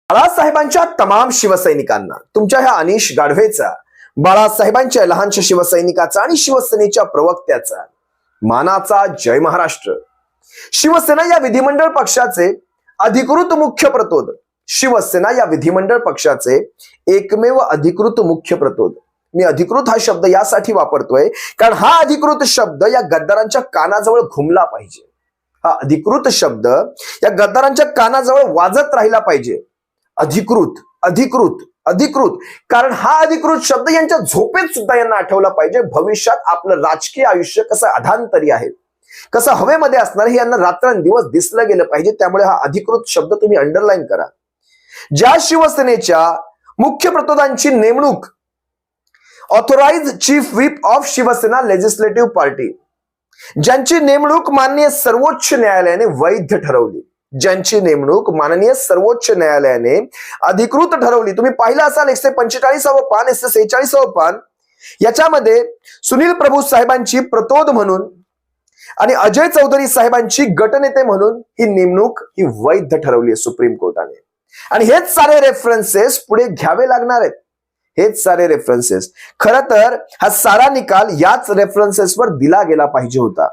बाळासाहेबांच्या तमाम शिवसैनिकांना, तुमच्या ह्या अनिश गाढवेचा, बाळासाहेबांच्या लहानशा शिवसैनिकाचा आणि शिवसेनेच्या प्रवक्त्याचा मानाचा जय महाराष्ट्र. शिवसेना या विधिमंडळ पक्षाचे अधिकृत मुख्य प्रतोद, शिवसेना या विधिमंडळ पक्षाचे एकमेव अधिकृत मुख्य प्रतोद. मी अधिकृत हा शब्द यासाठी वापरतोय कारण हा अधिकृत शब्द या गद्दारांच्या कानाजवळ घुमला पाहिजे. हा अधिकृत शब्द या गद्दारांच्या कानाजवळ वाजत राहिला पाहिजे. अधिकृत, अधिकृत, अधिकृत, कारण हा अधिकृत शब्द यांच्या झोपेत सुद्धा यांना आठवला पाहिजे. भविष्यात आपलं राजकीय आयुष्य कसं अधांतरी आहे, कसं हवेमध्ये असणार हे यांना रात्रंदिवस दिसलं गेलं पाहिजे. त्यामुळे हा अधिकृत शब्द तुम्ही अंडरलाईन करा. ज्या शिवसेनेच्या मुख्य प्रतोदांची नेमणूक authorise chief whip of Shiv Sena legislative party, ज्यांची नेमणूक माननीय सर्वोच्च न्यायालयाने वैध ठरवली, ज्यांची नेमणूक माननीय सर्वोच्च न्यायालयाने अधिकृत ठरवली. तुम्ही पाहिलं असाल 145वे पान, 146वे पान, याच्यामध्ये सुनील प्रभू साहेबांची प्रतोद म्हणून आणि अजय चौधरी साहेबांची गटनेते म्हणून ही नेमणूक ही वैध ठरवली आहे सुप्रीम कोर्टाने. आणि हेच सारे रेफरन्सेस पुढे घ्यावे लागणार आहेत. हेच सारे रेफरन्सेस, खरं तर हा सारा निकाल याच रेफरन्सेसवर दिला गेला पाहिजे होता.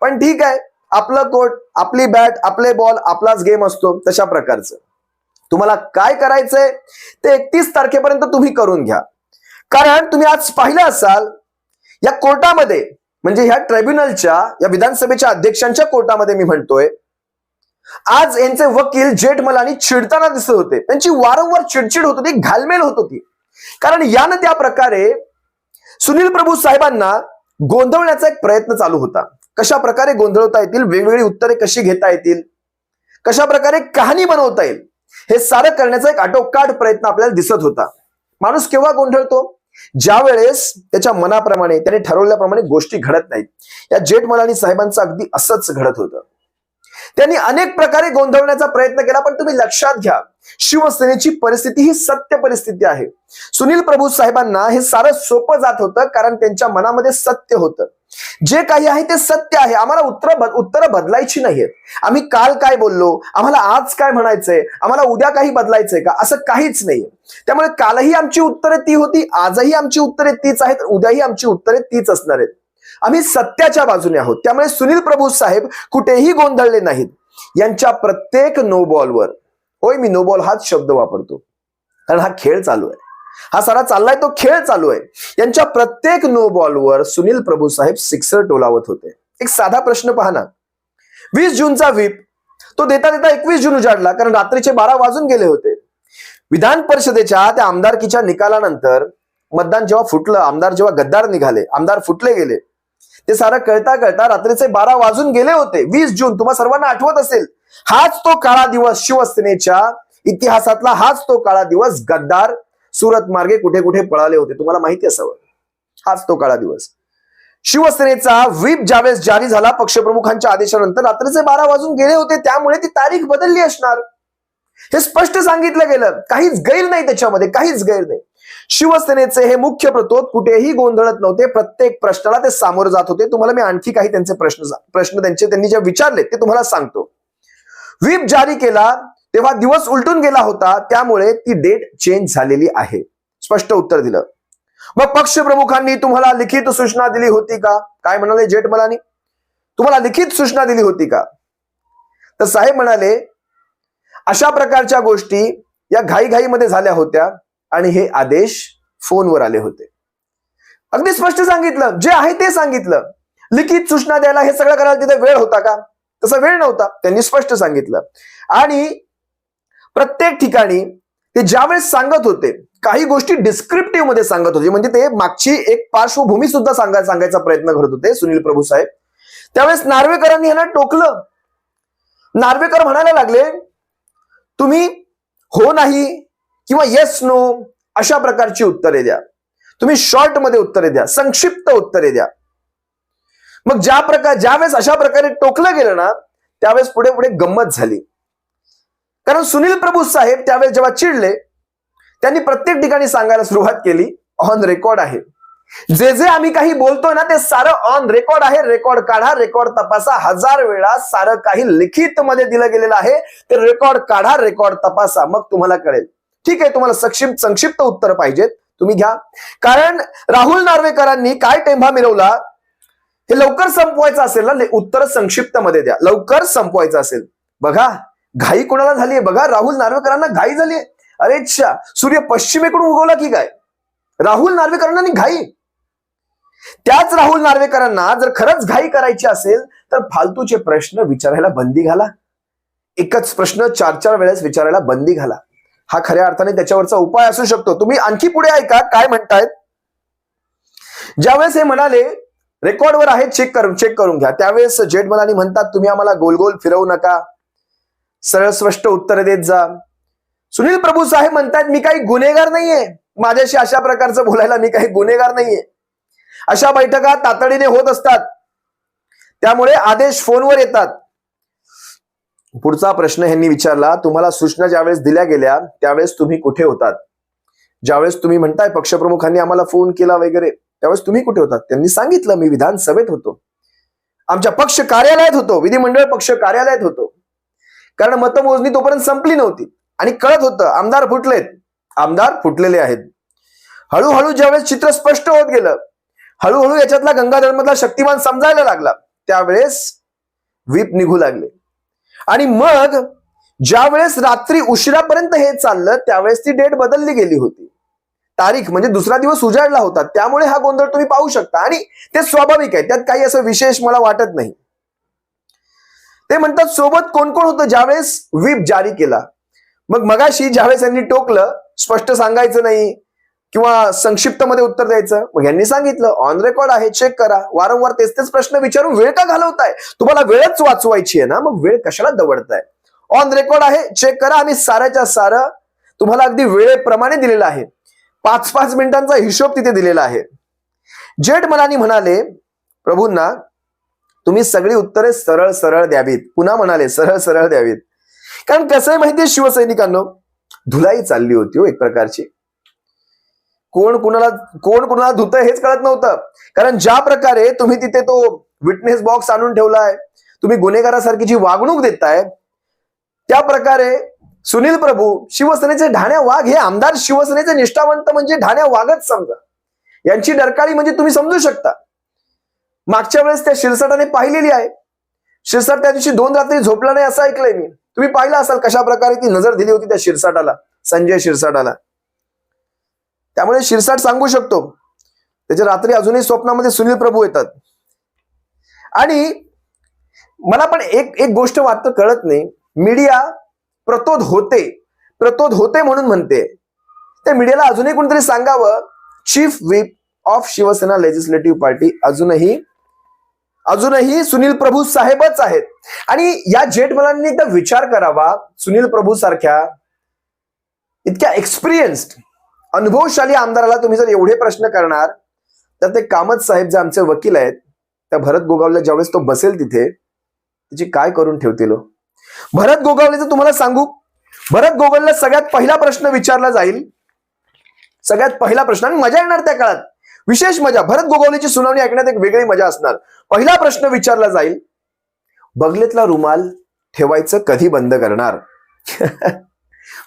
पण ठीक आहे, आपलं कोर्ट, आपली बॅट, आपले बॉल, आपलाच गेम असतो. तशा प्रकारचं तुम्हाला काय करायचंय ते 31 तारखेपर्यंत तुम्ही करून घ्या. कारण तुम्ही आज पाहिलं असाल या कोर्टामध्ये, म्हणजे ह्या ट्रिब्युनलच्या, या विधानसभेच्या अध्यक्षांच्या कोर्टामध्ये मी म्हणतोय, आज यांचे वकील जेठमलानी चिडताना दिसत होते. त्यांची वारंवार चिडचिड होत होती, घालमेल होत होती. कारण यानं त्या प्रकारे सुनील प्रभू साहेबांना गोंधळण्याचा एक प्रयत्न चालू होता. कशा प्रकारे गोंधळता येतील, वेगवेगळी उत्तरे कशी घेता येतील, कशा प्रकारे कहाणी बनवता येईल, हे सारं करण्याचा एक आटोकाट प्रयत्न आपल्याला दिसत होता. माणूस केव्हा गोंधळतो? ज्या वेळेस त्याच्या मनाप्रमाणे, त्याने ठरवल्याप्रमाणे गोष्टी घडत नाहीत. या जेठमलानी साहेबांचं अगदी असंच घडत होतं. त्यांनी अनेक प्रकारे गोंधळण्याचा प्रयत्न केला. पण तुम्ही लक्षात घ्या, शिवसेनेची परिस्थिती ही सत्य परिस्थिती आहे. सुनील प्रभू साहेबांना हे सारं सोपं जात होतं कारण त्यांच्या मनामध्ये सत्य होतं. जे काही आहे ते सत्य आहे. आम्हाला उत्तर बदलायची नाहीयेत. आम्ही काल काय बोललो, आम्हाला आज काय म्हणायचंय, आम्हाला उद्या काही बदलायचंय का, असं काहीच नाहीये. त्यामुळे कालही आमची उत्तरे ती होती, आजही आमची उत्तरे तीच आहेत, उद्याही आमची उत्तरे तीच असणार आहेत. आम्ही सत्याच्या बाजूने आहोत. त्यामुळे सुनील प्रभू साहेब कुठेही गोंधळले नाहीत. यांच्या प्रत्येक नो बॉलवर, होय मी नो बॉल हाच शब्द वापरतो कारण हा खेळ चालू आहे, हा सारा चाललाय तो खेळ चालू आहे. यांच्या प्रत्येक नो बॉलवर सुनील प्रभू साहेब सिक्सर टोलावत होते. एक साधा प्रश्न पहा ना, 20 जूनचा व्हीप तो देता देता 21 जून उजाडला कारण रात्रीचे 12 वाजून गेले होते. विधान परिषदेच्या त्या आमदारकीच्या निकालानंतर मतदान जेव्हा फुटलं, आमदार जेव्हा गद्दार निघाले, आमदार फुटले गेले, ते सारं कळता कळता रात्रीचे 12 वाजून गेले होते. 20 जून तुम्हा सर्वांना आठवत असेल, हाच तो काळा दिवस, शिवसेनेच्या इतिहासातला हाच तो काळा दिवस. गद्दार सुरत मार्गे कुठे कुठे पळाले होते, तुम्हाला माहिती असावं. हाच तो काळा दिवस. शिवसेनेचा व्हीप ज्यावेळेस जारी झाला पक्षप्रमुखांच्या आदेशानंतर रात्रीचे 12 वाजून गेले होते. त्यामुळे ती तारीख बदलली असणार, हे स्पष्ट सांगितलं गेलं. काहीच गैर नाही त्याच्यामध्ये, काहीच गैर नाही. शिवसेनेचे हे मुख्य प्रतोद कुठेही गोंधळत नव्हते. प्रत्येक प्रश्नाला ते सामोरं जात होते. तुम्हाला मी आणखी काही त्यांचे प्रश्न त्यांनी जे विचारले ते तुम्हाला सांगतो. व्हीप जारी केला तेव्हा दिवस उलटून गेला होता, त्यामुळे ती डेट चेंज झालेली आहे. स्पष्ट उत्तर दिलं. मग पक्षप्रमुखांनी तुम्हाला लिखित सूचना दिली होती का? काय म्हणाले जेठमलानी, तुम्हाला लिखित सूचना दिली होती का? तर साहेब म्हणाले, अशा प्रकारच्या गोष्टी या घाईघाईमध्ये झाल्या होत्या आणि हे आदेश फोनवर आले होते. अगदी स्पष्ट सांगितलं, जे आहे ते सांगितलं. लिखित सूचना द्यायला, हे सगळं करायला तिथे वेळ होता का? तसा वेळ नव्हता. त्यांनी स्पष्ट सांगितलं. आणि प्रत्येक ठिकाणी ते ज्यावेळेस सांगत होते, काही गोष्टी डिस्क्रिप्टिव्ह मध्ये सांगत होते, म्हणजे ते मागची एक पार्श्वभूमी सुद्धा सांगायचा प्रयत्न करत होते सुनील प्रभू साहेब. त्यावेळेस नार्वेकरांनी यांना टोकलं. नार्वेकर म्हणायला लागले, तुम्ही हो नाही किंवा येस नो अशा प्रकारची उत्तरे द्या, तुम्ही शॉर्ट मध्ये उत्तरे द्या, संक्षिप्त उत्तरे द्या. मग ज्यावेळेस अशा प्रकारे टोकलं गेलं ना, त्यावेळेस पुढे पुढे गंमत झाली. कारण सुनील प्रभू साहेब त्यावेळेस जेव्हा चिडले, त्यांनी प्रत्येक ठिकाणी सांगायला सुरुवात केली, ऑन रेकॉर्ड आहे, जे जे आम्ही काही बोलतोय ना ते सारं ऑन रेकॉर्ड आहे. रेकॉर्ड काढा, रेकॉर्ड तपासा. 1000 वेळा सारं काही लिखित मध्ये दिलं गेलेलं आहे. ते रेकॉर्ड काढा, रेकॉर्ड तपासा, मग तुम्हाला कळेल. ठीक आहे, तुम्हाला संक्षिप्त उत्तर पाहिजेत, तुम्ही घ्या. कारण राहुल नार्वेकरांनी काय टेंभा मिरवला, हे लवकर संपवायचं असेल ना, उत्तर संक्षिप्त मध्ये द्या. लवकर संपवायचं असेल. बघा घाई कोणाला झालीये, बघा राहुल नार्वेकरांना घाई झालीये. अरे अच्छा, सूर्य पश्चिमेकडून उगवला की काय? राहुल नार्वेकरांना घाई. त्याच राहुल नार्वेकरांना जर खरंच घाई करायची असेल तर फालतूचे प्रश्न विचारायला बंदी घाला. एकच प्रश्न 4-4 वेळेस विचारायला बंदी घाला. हा खऱ्या अर्थाने त्याच्यावरचा उपाय असू शकतो. तुम्ही आणखी पुढे ऐका काय म्हणतायत. ज्यावेळेस हे म्हणाले रेकॉर्डवर आहे, चेक करून घ्या, त्यावेळेस जेठमलानी म्हणतात तुम्ही आम्हाला गोल गोल फिरवू नका, सरळ स्पष्ट उत्तर देत जा. सुनील प्रभू साहेब म्हणतात मी काही गुन्हेगार नाहीये, माझ्याशी अशा प्रकारचं बोलायला मी काही गुन्हेगार नाहीये. अशा बैठका तातडीने होत असतात, त्यामुळे आदेश फोनवर येतात. पुढचा प्रश्न ह्यांनी विचारला, तुम्हाला सूचना ज्यावेळेस दिल्या गेल्या त्यावेळेस तुम्ही कुठे होतात? ज्यावेळेस तुम्ही म्हणताय पक्षप्रमुखांनी आम्हाला फोन केला वगैरे, त्यावेळेस तुम्ही कुठे होतात? त्यांनी सांगितलं मी विधानसभेत होतो, आमच्या पक्ष कार्यालयात होतो, विधिमंडळ पक्ष कार्यालयात होतो. कारण मतमोजणी तोपर्यंत संपली नव्हती आणि कळत होतं आमदार फुटलेत, आमदार फुटलेले आहेत. हळूहळू ज्यावेळेस चित्र स्पष्ट होत गेलं, हळूहळू याच्यातला गंगाधरमधला शक्तिमान समजायला लागला, त्यावेळेस व्हीप निघू लागले. आणि मग ज्यावेळेस रात्री उशिरापर्यंत हे चाललं त्यावेळेस ती डेट बदलली गेली होती, तारीख म्हणजे दुसरा दिवस उजाडला होता. त्यामुळे हा गोंधळ तुम्ही पाहू शकता आणि ते स्वाभाविक आहे, त्यात काही असं विशेष मला वाटत नाही. ते म्हणतात सोबत कोण कोण होतं ज्यावेळेस व्हीप जारी केला. मग मगाशी ज्यावेळेस यांनी टोकलं स्पष्ट सांगायचं नाही किंवा संक्षिप्त मध्ये उत्तर द्यायचं, मग यांनी सांगितलं ऑन रेकॉर्ड आहे, चेक करा. वारंवार तेच प्रश्न विचारून वेळ का घालवताय? तुम्हाला वेळच वाचवायची आहे ना, मग वेळ कशाला दवडताय? ऑन रेकॉर्ड आहे, चेक करा. आम्ही साऱ्याच्या सारं तुम्हाला अगदी वेळेप्रमाणे दिलेलं आहे. 5-5 मिनिटांचा हिशोब तिथे दिलेला आहे. जेठमलानी म्हणाले प्रभूंना तुम्ही सगळी उत्तरे सरळ सरळ द्यावीत. पुन्हा म्हणाले सरळ सरळ द्यावीत. कारण कसं आहे माहितीये शिवसैनिकांनो, धुलाई चालली होती हो एक प्रकारची. कोण कुणाला धुतंय हेच कळत नव्हतं. कारण ज्या प्रकारे तुम्ही तिथे तो विटनेस बॉक्स आणून ठेवलाय, तुम्ही गुन्हेगारासारखी जी वागणूक देताय, त्या प्रकारे सुनील प्रभू शिवसेनेचे ढाण्या वाघ हे आमदार शिवसेनेचे निष्ठावंत म्हणजे ढाण्या वाघच समजा. यांची डरकाळी म्हणजे तुम्ही समजू शकता. मागच्या वेळेस त्या शिरसाटाने पाहिलेली आहे. शिरसाट त्या दिवशी 2 रात्री झोपला नाही असं ऐकलंय मी. तुम्ही पाहिलं असाल कशा प्रकारे ती नजर दिली होती त्या शिरसाटाला, संजय शिरसाटाला. त्यामुळे शिरसाट सांगू शकतो त्याच्या रात्री अजूनही स्वप्नामध्ये सुनील प्रभू येतात. आणि मला पण एक गोष्ट वाटतं कळत नाही, मीडिया प्रतोद होते म्हणून म्हणते. त्या मीडियाला अजूनही कोणतरी सांगावं, chief whip of Shiv Sena legislative party अजूनही सुनील प्रभू साहेबच आहेत. आणि या जेठमलांनी एकदा विचार करावा, सुनील प्रभू सारख्या इतक्या एक्सपिरियन्स्ड अनुभवशाली आमदाराला तुम्ही जर एवढे प्रश्न करणार, तर ते कामत साहेब जे आमचे वकील आहेत, त्या भरत गोगावले ज्यावेळेस तो बसेल तिथे त्याची काय करून ठेवतील. भरत गोगावलेचं तुम्हाला सांगू, भरत गोगावलेला सगळ्यात पहिला प्रश्न विचारला जाईल, सगळ्यात पहिला प्रश्न, आणि मजा येणार त्या काळात, विशेष मजा. भरत गोगावलेची सुनावणी ऐकण्यात एक वेगळी मजा असणार. पहिला प्रश्न विचारला जाईल, बगलेतला रुमाल ठेवायचं कधी बंद करणार?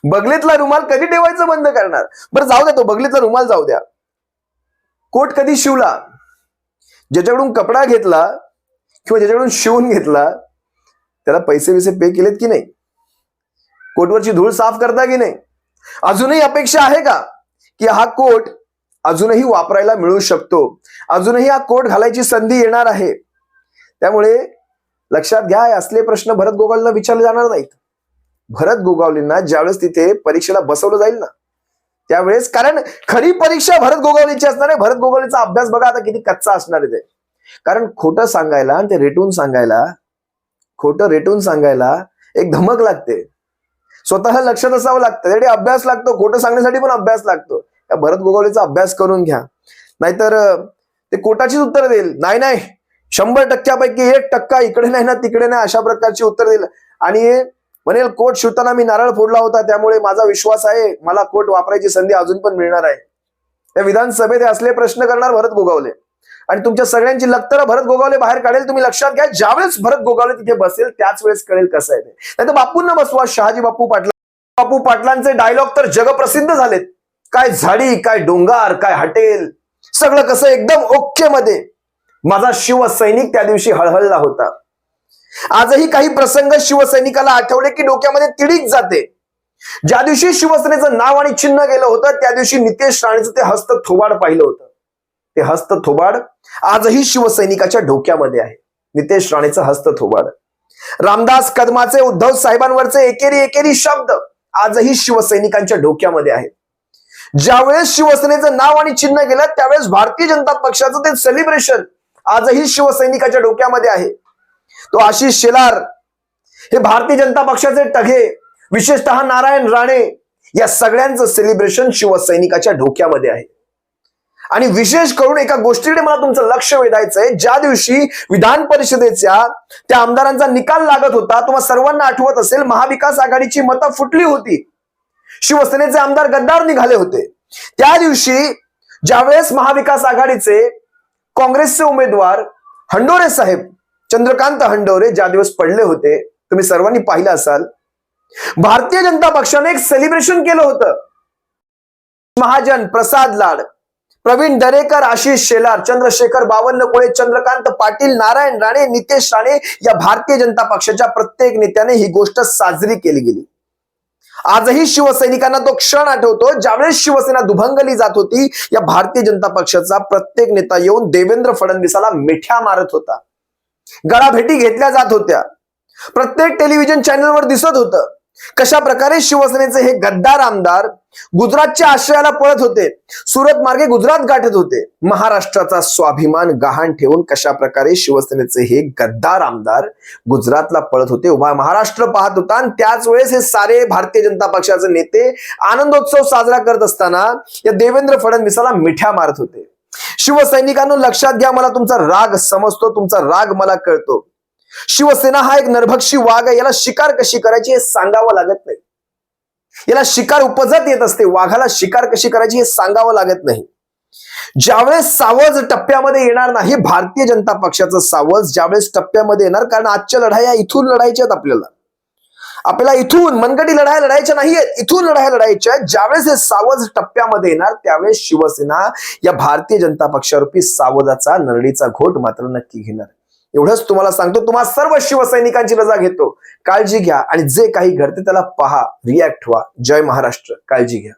बगलेतला रुमाल कधी ठेवायचं बंद करणार? बरं जाऊ द्या, तो बगलेतला रुमाल जाऊ द्या, कोट कधी शिवला? ज्याच्याकडून कपडा घेतला किंवा ज्याच्याकडून शिवून घेतला त्याला पैसे पे केलेत की नाही? कोटवरची धूळ साफ करता की नाही? अजूनही अपेक्षा आहे का की हा कोट अजूनही वापरायला मिळू शकतो? अजूनही हा कोट घालायची संधी येणार आहे. त्यामुळे लक्षात घ्या, असले प्रश्न भरत गोगावलेंना विचारले जाणार नाहीत. भरत गोगावलेंना ज्यावेळेस तिथे परीक्षेला बसवलं जाईल ना त्यावेळेस, कारण खरी परीक्षा भरत गोगावलेची असणार आहे. भरत गोगावलेचा अभ्यास बघा आता किती कच्चा असणार आहे ते. कारण खोटं सांगायला आणि ते खोटं रेटून सांगायला एक धमक लागते, स्वतःला लक्षात असावं लागतं, त्यासाठी अभ्यास लागतो. खोटं सांगण्यासाठी पण अभ्यास लागतो. त्या भरत गोगावलेचा अभ्यास करून घ्या, नाहीतर ते कोटाचीच उत्तर देईल. नाही 100%पैकी 1% इकडे नाही ना तिकडे नाही अशा प्रकारची उत्तर देईल. आणि म्हणेल कोट शिवताना मी नारळ फोडला होता, त्यामुळे माझा विश्वास आहे मला कोट वापरायची संधी अजून पण मिळणार आहे. त्या विधानसभेत हे असले प्रश्न करणार भरत गोगावले आणि तुमच्या सगळ्यांची लक्तरं भरत गोगावले बाहेर काढेल. तुम्ही लक्षात घ्या, ज्यावेळेस भरत गोगावले तिथे बसेल त्याच वेळेस कळेल कसं आहे ते. नाही तर बापूंना बसवा, शहाजी बापू पाटलांचे डायलॉग तर जगप्रसिद्ध झालेत. काय झाडी, काय डोंगर, काय हॉटेल, सगळं कसं एकदम ओके मध्ये. माझा शिवसैनिक त्या दिवशी हळहळला होता. आजही काही प्रसंग शिवसैनिकाला आठवले की डोक्यामध्ये तिडीक जाते. ज्या दिवशी शिवसेनेचं नाव आणि चिन्ह गेलं होतं त्या दिवशी नितेश राणेचं ते हस्त थोबाड पाहिलं होतं. ते हस्त थोबाड आजही शिवसैनिकाच्या डोक्यामध्ये आहे. नितेश राणेचं हस्त थोबाड, रामदास कदमाचे उद्धव साहेबांवरचे एकेरी शब्द आजही शिवसैनिकांच्या डोक्यामध्ये आहेत. ज्यावेळेस शिवसेनेचं नाव आणि चिन्ह गेलं त्यावेळेस भारतीय जनता पक्षाचं ते सेलिब्रेशन आजही शिवसैनिकाच्या डोक्यामध्ये आहे. तो आशिष शेलार, हे भारतीय जनता पक्षाचे टघे, विशेषतः नारायण राणे, या सगळ्यांचं सेलिब्रेशन शिवसैनिकाच्या डोक्यामध्ये आहे. आणि विशेष करून एका गोष्टीकडे मला तुमचं लक्ष वेधायचंय. ज्या दिवशी विधान परिषदेच्या त्या आमदारांचा निकाल लागत होता, तुम्हाला सर्वांना आठवत असेल, महाविकास आघाडीची मतं फुटली होती, शिवसेनेचे आमदार गद्दार निघाले होते. त्या दिवशी ज्यावेळेस महाविकास आघाडीचे काँग्रेसचे उमेदवार हंडोरे साहेब, चंद्रकांत हंडोरे, ज्या दिवस पडले होते, तुम्ही सर्वांनी पाहिलं असाल, भारतीय जनता पक्षाने एक सेलिब्रेशन केलं होतं. महाजन, प्रसाद लाड, प्रवीण दरेकर, आशिष शेलार, चंद्रशेखर बावनकुळे, चंद्रकांत पाटील, नारायण राणे, नितेश राणे, या भारतीय जनता पक्षाच्या प्रत्येक नेत्याने ही गोष्ट साजरी केली गेली. आजही शिवसैनिकांना तो क्षण आठवतो ज्यावेळेस शिवसेना दुभंगली जात होती. या भारतीय जनता पक्षाचा प्रत्येक नेता येऊन देवेंद्र फडणवीसाला मिठ्या मारत होता, गळाभेटी घेतल्या जात होत्या, प्रत्येक टेलिव्हिजन चॅनलवर दिसत होतं कशा प्रकारे शिवसेनेचे हे गद्दार आमदार गुजरातच्या आश्रयाला पळत होते, सुरत मार्गे गुजरात गाठत होते. महाराष्ट्राचा स्वाभिमान गहाण ठेवून कशा प्रकारे शिवसेनेचे हे गद्दार आमदार गुजरातला पळत होते. उभा महाराष्ट्र पाहत होता आणि त्याच वेळेस हे सारे भारतीय जनता पक्षाचे नेते आनंदोत्सव साजरा करत असताना या देवेंद्र फडणवीसाला मिठ्या मारत होते. शिवसैनिकांनो, लक्षात घ्या, मला तुमचा राग समजतो, तुमचा राग मला कळतो. शिवसेना हा एक नरभक्षी वाघ आहे. याला शिकार कशी करायची हे सांगावं लागत नाही. याला शिकार उपजत येत असते. वाघाला शिकार कशी करायची हे सांगावं लागत नाही. ज्यावेळेस सावज टप्प्यामध्ये येणार नाही, भारतीय जनता पक्षाचं सावज ज्यावेळेस टप्प्यामध्ये येणार, कारण आजच्या लढाया इथून लढायच्या आहेत. आपल्याला इथून मनगटी लढायच्या नाहीयेत, इथून लढायच्या. ज्यावेळेस हे सावज टप्प्यामध्ये येणार त्यावेळेस शिवसेना या भारतीय जनता पक्षारूपी सावजाचा नरडीचा घोट मात्र नक्की घेणार. एवढंच तुम्हाला सांगतो. तुम्हा सर्व शिवसैनिकांची रजा घेतो. काळजी घ्या आणि जे काही घडते त्याला पहा, रिॲक्ट व्हा. जय महाराष्ट्र. काळजी घ्या.